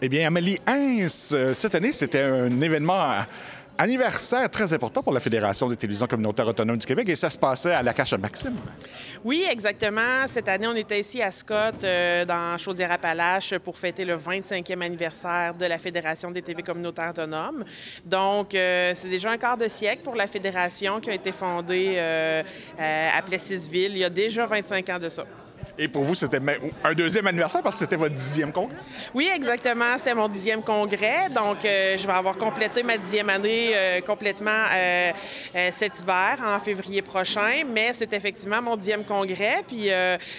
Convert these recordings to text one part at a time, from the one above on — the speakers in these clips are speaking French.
Eh bien, Amélie Hens, cette année, c'était un événement anniversaire très important pour la Fédération des télévisions communautaires autonomes du Québec et ça se passait à la Cache à Maxime. Oui, exactement. Cette année, on était ici à Scott, dans Chaudière-Appalaches, pour fêter le 25e anniversaire de la Fédération des TV communautaires autonomes. Donc, c'est déjà un quart de siècle pour la Fédération qui a été fondée à Plessisville il y a déjà 25 ans de ça. Et pour vous, c'était un deuxième anniversaire parce que c'était votre 10e congrès? Oui, exactement. C'était mon 10e congrès. Donc, je vais avoir complété ma 10e année complètement cet hiver, en février prochain. Mais c'est effectivement mon 10e congrès. Puis,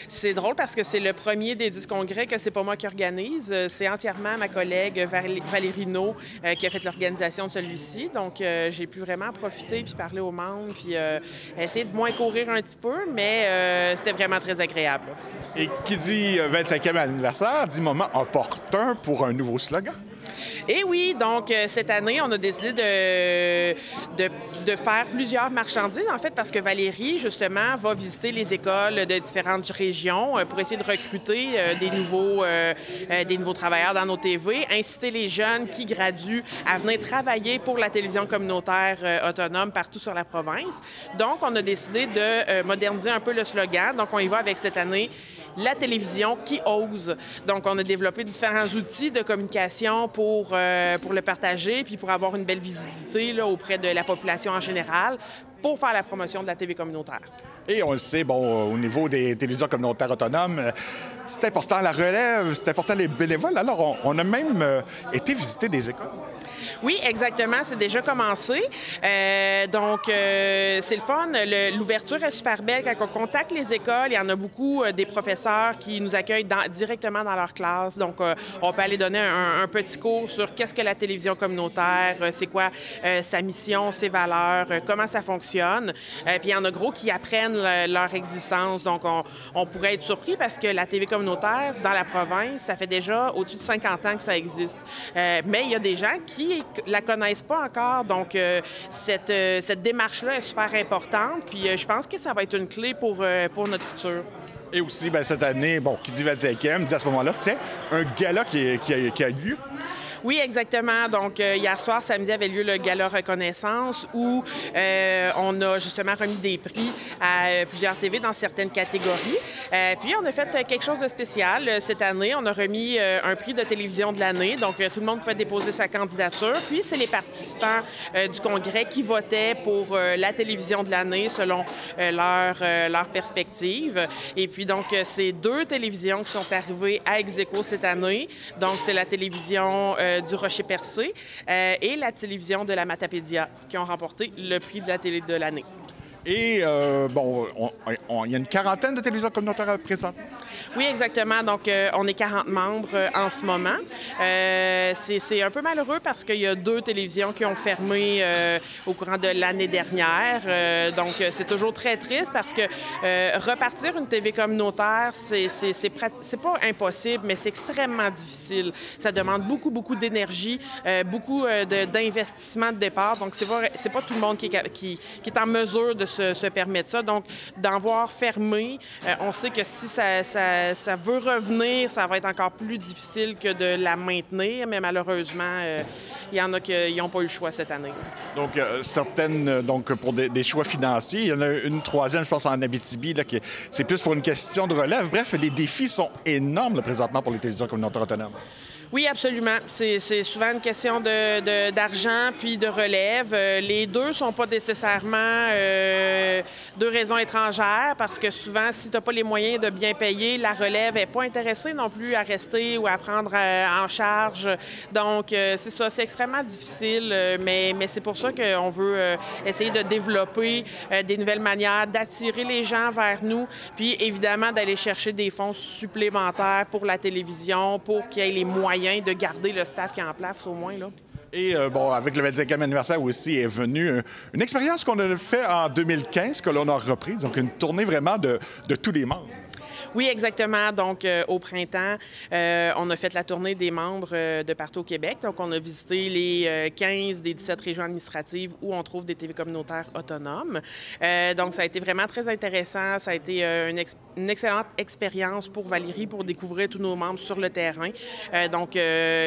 c'est drôle parce que c'est le premier des 10 congrès que c'est pas moi qui organise. C'est entièrement ma collègue Valérie Naud qui a fait l'organisation de celui-ci. Donc, j'ai pu vraiment profiter puis parler aux membres puis essayer de moins courir un petit peu. Mais c'était vraiment très agréable. Et qui dit 25e anniversaire dit moment opportun pour un nouveau slogan. Et oui, donc cette année, on a décidé de faire plusieurs marchandises, en fait, parce que Valérie, justement, va visiter les écoles de différentes régions pour essayer de recruter des nouveaux travailleurs dans nos TV, inciter les jeunes qui graduent à venir travailler pour la télévision communautaire autonome partout sur la province. Donc, on a décidé de moderniser un peu le slogan. Donc, on y va avec cette année la télévision qui ose. Donc, on a développé différents outils de communication pour le partager puis pour avoir une belle visibilité là, auprès de la population en général pour faire la promotion de la TV communautaire. Et on le sait, bon, au niveau des télévisions communautaires autonomes, c'est important la relève, c'est important les bénévoles. Alors, on a même été visiter des écoles. Oui, exactement. C'est déjà commencé. Donc, c'est le fun. L'ouverture est super belle. Quand on contacte les écoles, il y en a beaucoup des professeurs qui nous accueillent directement dans leur classe. Donc, on peut aller donner un petit cours sur qu'est-ce que la télévision communautaire, c'est quoi sa mission, ses valeurs, comment ça fonctionne. Puis, il y en a gros qui apprennent leur existence. Donc, on pourrait être surpris parce que la TV communautaire, dans la province, ça fait déjà au-dessus de 50 ans que ça existe. Mais il y a des gens qui la connaissent pas encore. Donc, cette démarche-là est super importante. Puis, je pense que ça va être une clé pour notre futur. Et aussi, bien, cette année, bon, qui dit 25e, dit à ce moment-là, tiens, un gala qui a lieu. Oui, exactement. Donc, hier soir, samedi, avait lieu le Gala Reconnaissance où on a justement remis des prix à plusieurs TV dans certaines catégories. Puis, on a fait quelque chose de spécial. Cette année, on a remis un prix de télévision de l'année. Donc, tout le monde pouvait déposer sa candidature. Puis, c'est les participants du congrès qui votaient pour la télévision de l'année selon leur perspective. Et puis, donc, c'est 2 télévisions qui sont arrivées à ex-aequo cette année. Donc, c'est la télévision du Rocher-Percé et la télévision de la Matapédia qui ont remporté le prix de la télé de l'année. Et, bon, il y a une quarantaine de télévisions communautaires présentes. Oui, exactement. Donc, on est 40 membres en ce moment. C'est un peu malheureux parce qu'il y a 2 télévisions qui ont fermé au courant de l'année dernière. Donc, c'est toujours très triste parce que repartir une TV communautaire, c'est pas impossible, mais c'est extrêmement difficile. Ça demande beaucoup d'énergie, beaucoup d'investissement de départ. Donc, c'est pas tout le monde qui est en mesure de se permettre ça. Donc, d'en voir fermé, on sait que si ça veut revenir, ça va être encore plus difficile que de la maintenir, mais malheureusement, il y en a qui n'ont pas eu le choix cette année. Donc, certaines, donc pour des choix financiers, il y en a une troisième, je pense, en Abitibi, là, c'est plus pour une question de relève. Bref, les défis sont énormes là, présentement pour les télévisions communautaires autonomes. Oui, absolument. C'est souvent une question d'argent puis de relève. Les deux ne sont pas nécessairement 2 raisons étrangères parce que souvent, si tu n'as pas les moyens de bien payer, la relève n'est pas intéressée non plus à rester ou à prendre en charge. Donc, c'est ça, c'est extrêmement difficile, mais c'est pour ça qu'on veut essayer de développer des nouvelles manières d'attirer les gens vers nous, puis évidemment d'aller chercher des fonds supplémentaires pour la télévision, pour qu'il y ait les moyens de garder le staff qui est en place, au moins, là. Et bon, avec le 25e anniversaire aussi est venue une expérience qu'on a fait en 2015, que l'on a reprise, donc une tournée vraiment de tous les membres. Oui, exactement. Donc, au printemps, on a fait la tournée des membres de partout au Québec. Donc, on a visité les 15 des 17 régions administratives où on trouve des TV communautaires autonomes. Donc, ça a été vraiment très intéressant. Ça a été une excellente expérience pour Valérie pour découvrir tous nos membres sur le terrain. Donc,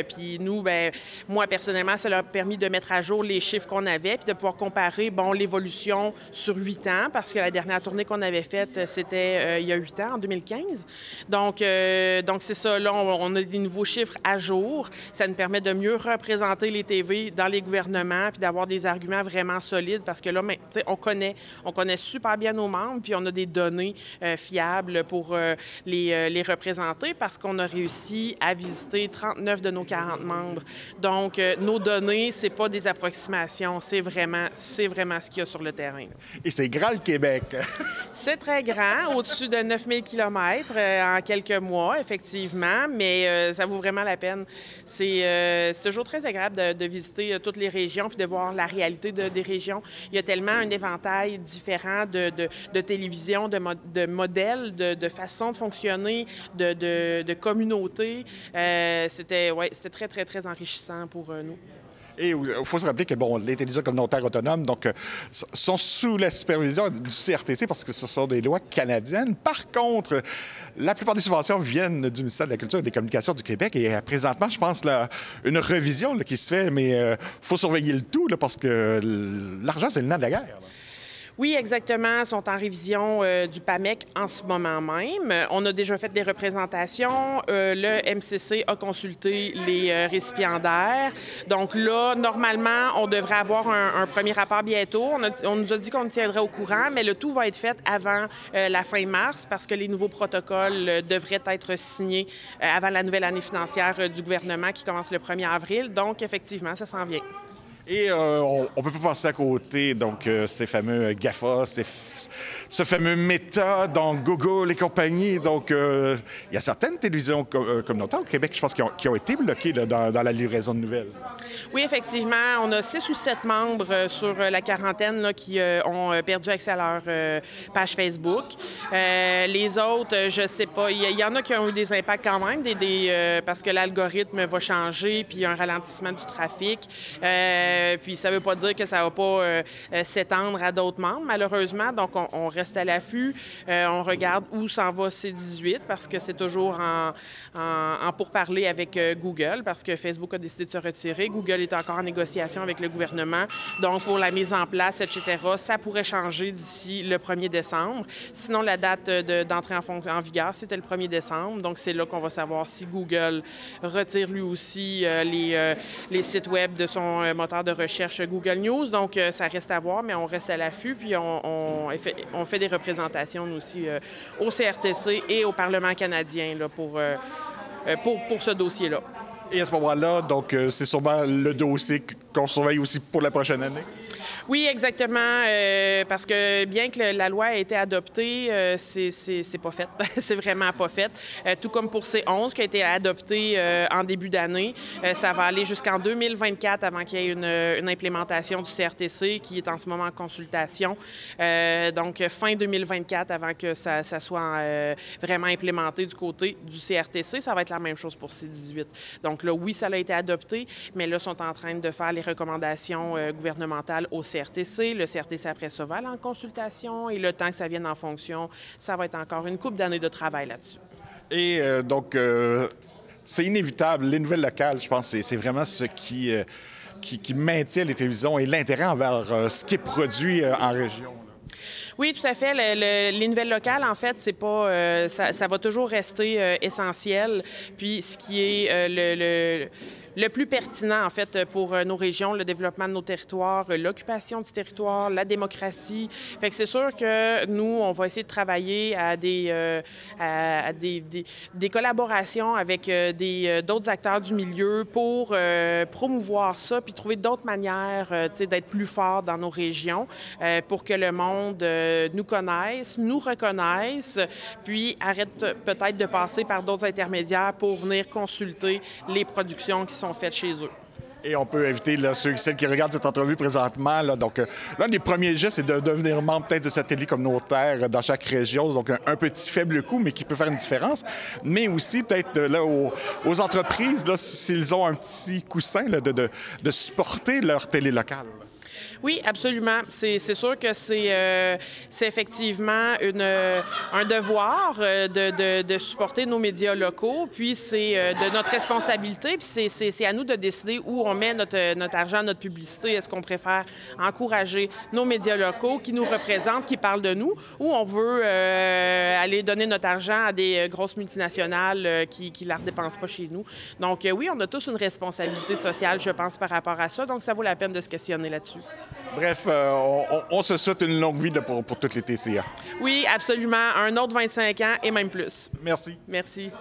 puis nous, ben, moi, personnellement, ça leur a permis de mettre à jour les chiffres qu'on avait puis de pouvoir comparer, bon, l'évolution sur 8 ans, parce que la dernière tournée qu'on avait faite, c'était il y a 8 ans, en 2015. Donc c'est ça, là, on a des nouveaux chiffres à jour. Ça nous permet de mieux représenter les TV dans les gouvernements puis d'avoir des arguments vraiment solides parce que là, on connaît super bien nos membres puis on a des données fiables pour les représenter parce qu'on a réussi à visiter 39 de nos 40 membres. Donc, nos données, c'est pas des approximations, c'est vraiment ce qu'il y a sur le terrain. Et c'est grand, le Québec! C'est très grand, au-dessus de 9000 km en quelques mois, effectivement, mais ça vaut vraiment la peine. C'est toujours très agréable de visiter toutes les régions puis de voir la réalité des régions. Il y a tellement un éventail différent de télévision, de modèles, de façons de fonctionner, de communautés. C'était très, très, très enrichissant pour nous. Et il faut se rappeler que bon, les télévisions communautaires autonomes sont sous la supervision du CRTC parce que ce sont des lois canadiennes. Par contre, la plupart des subventions viennent du ministère de la Culture et des Communications du Québec. Et présentement, je pense une revision qui se fait, mais il faut surveiller le tout là, parce que l'argent, c'est le nerf de la guerre. Là. Oui, exactement. Ils sont en révision du PAMEC en ce moment même. On a déjà fait des représentations. Le MCC a consulté les récipiendaires. Donc là, normalement, on devrait avoir un premier rapport bientôt. On nous a dit qu'on nous tiendrait au courant, mais le tout va être fait avant la fin mars parce que les nouveaux protocoles devraient être signés avant la nouvelle année financière du gouvernement qui commence le 1er avril. Donc, effectivement, ça s'en vient. Et on ne peut pas passer à côté, donc, ces fameux GAFA, ce fameux Meta, donc Google et compagnie. Donc, il y a certaines télévisions communautaires au Québec, je pense, qui ont été bloquées là, dans la livraison de nouvelles. Oui, effectivement. On a 6 ou 7 membres sur la quarantaine là, qui ont perdu accès à leur page Facebook. Les autres, je ne sais pas. Il y en a qui ont eu des impacts quand même, parce que l'algorithme va changer, puis il y a un ralentissement du trafic. Puis ça ne veut pas dire que ça ne va pas s'étendre à d'autres membres, malheureusement. Donc, on reste à l'affût. On regarde où s'en va C18 parce que c'est toujours en pourparlers avec Google parce que Facebook a décidé de se retirer. Google est encore en négociation avec le gouvernement. Donc, pour la mise en place, etc., ça pourrait changer d'ici le 1er décembre. Sinon, la date d'entrée en vigueur, c'était le 1er décembre. Donc, c'est là qu'on va savoir si Google retire lui aussi les sites web de son moteur de recherche Google News. Donc, ça reste à voir, mais on reste à l'affût. Puis, on fait des représentations aussi au CRTC et au Parlement canadien là, pour ce dossier-là. Et à ce moment-là, donc, c'est sûrement le dossier qu'on surveille aussi pour la prochaine année? Oui, exactement, parce que bien que la loi ait été adoptée, c'est pas fait. C'est vraiment pas fait. Tout comme pour C11 qui a été adopté en début d'année, ça va aller jusqu'en 2024 avant qu'il y ait une implémentation du CRTC qui est en ce moment en consultation. Donc, fin 2024 avant que ça soit vraiment implémenté du côté du CRTC. Ça va être la même chose pour C18. Donc là, oui, ça a été adopté, mais là, sont en train de faire les recommandations gouvernementales au CRTC. Le CRTC, après ça, va aller en consultation et le temps que ça vienne en fonction, ça va être encore une couple d'années de travail là-dessus. Et donc, c'est inévitable. Les nouvelles locales, je pense, c'est vraiment ce qui maintient les télévisions et l'intérêt envers ce qui est produit en région. Oui, tout à fait. Les nouvelles locales, en fait, c'est pas, ça va toujours rester essentiel. Puis, ce qui est le plus pertinent, en fait, pour nos régions, le développement de nos territoires, l'occupation du territoire, la démocratie. Fait que c'est sûr que nous, on va essayer de travailler à des collaborations avec d'autres acteurs du milieu pour promouvoir ça, puis trouver d'autres manières d'être plus forts dans nos régions pour que le monde nous connaisse, nous reconnaisse, puis arrête peut-être de passer par d'autres intermédiaires pour venir consulter les productions qui sont faites chez eux. Et on peut inviter là, ceux et celles qui regardent cette entrevue présentement. Là, donc, l'un des premiers gestes, c'est de devenir membre peut-être de satellite communautaire dans chaque région. Donc, un petit faible coût, mais qui peut faire une différence. Mais aussi, peut-être là, aux entreprises, là, s'ils ont un petit coussin là, de supporter leur télé locale. Oui, absolument. C'est sûr que c'est effectivement un devoir de supporter nos médias locaux, puis c'est de notre responsabilité, puis c'est à nous de décider où on met notre argent, notre publicité. Est-ce qu'on préfère encourager nos médias locaux qui nous représentent, qui parlent de nous, ou on veut aller donner notre argent à des grosses multinationales qui ne la redépensent pas chez nous. Donc oui, on a tous une responsabilité sociale, je pense, par rapport à ça, donc ça vaut la peine de se questionner là-dessus. Bref, on se souhaite une longue vie pour toutes les TCA. Oui, absolument. Un autre 25 ans et même plus. Merci. Merci.